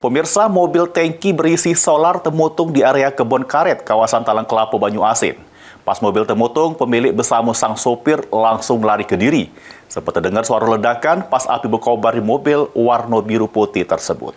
Pemirsa, mobil tangki berisi solar temutung di area kebun karet kawasan Talang Kelapo, Banyuasin. Pas mobil temutung, pemilik bersama sang sopir langsung lari ke diri. Sempat terdengar suara ledakan pas api berkobar di mobil warna biru putih tersebut.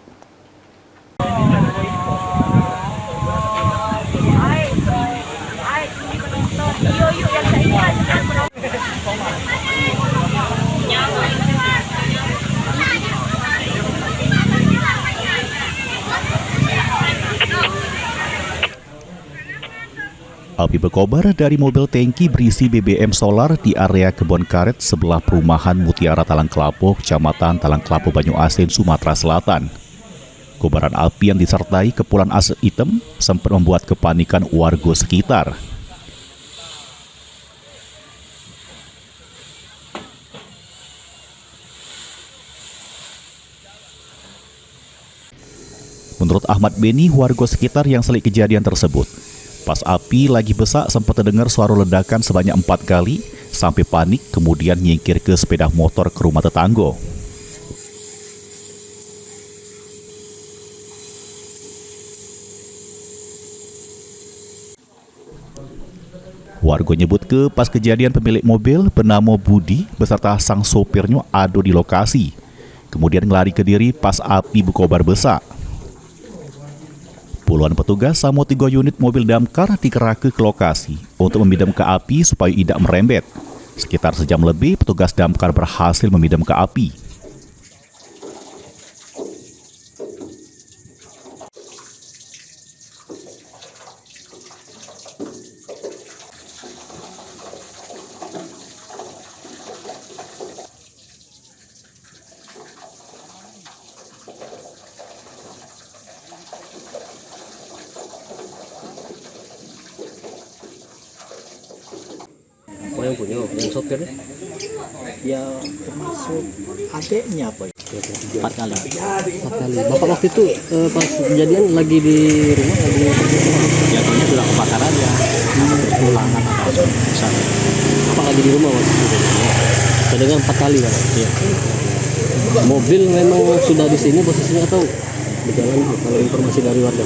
Api berkobar dari mobil tangki berisi BBM solar di area kebun karet sebelah perumahan Mutiara Talang Kelapo, Kecamatan Talang Kelapo, Banyuasin, Sumatera Selatan. Kobaran api yang disertai kepulan asap hitam sempat membuat kepanikan warga sekitar. Menurut Ahmad Beni, warga sekitar yang selik kejadian tersebut, pas api lagi besar sempat terdengar suara ledakan sebanyak 4 kali sampai panik kemudian nyingkir ke sepeda motor ke rumah tetangga. Warga nyebut pas kejadian pemilik mobil bernama Budi beserta sang sopirnya ada di lokasi. Kemudian ngelari ke diri pas api berkobar besar. Puluhan petugas sama 3 unit mobil damkar dikerahkan ke lokasi untuk memadamkan api supaya tidak merembet. Sekitar sejam lebih, petugas damkar berhasil memadamkan api. Yang punya, yang sopirnya? Ya termasuk adeknya apa? 4 kali. 4 kali. Bapak waktu itu pas kejadian lagi di rumah, Jatuhnya sudah kebakaran ya. Pulangan atau besar. Bapak lagi di rumah waktu itu. Saya dengar 4 kali kan? Iya. Mobil memang sudah di sini posisinya atau berjalan kalau informasi dari warga?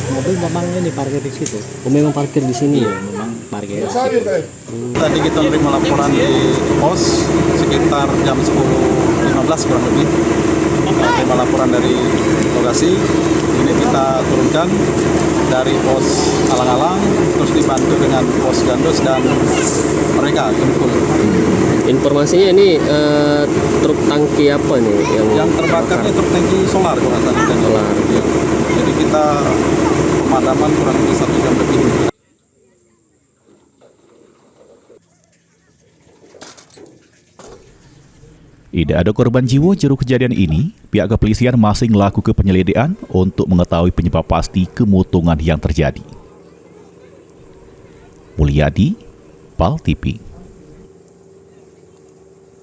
Mobil memang ini parkir di situ. Oh, memang parkir di sini. Iya, memang parkir di situ. Tadi kita menerima laporan di pos sekitar jam 10.15 kurang lebih. Kita terima laporan dari lokasi. Ini kita turunkan dari pos Alang-Alang, terus dibantu dengan pos Gandos dan mereka kumpul. Informasinya ini truk tangki apa nih Yang terbakar ini truk tangki solar kalau nggak salah. Solar. Ya. Jadi kita pemadaman kurang lebih 1 jam lebih. Tidak ada korban jiwa juru kejadian ini. Pihak kepolisian masih melakukan penyelidikan untuk mengetahui penyebab pasti kemutungan yang terjadi. Mulyadi, PAL TV.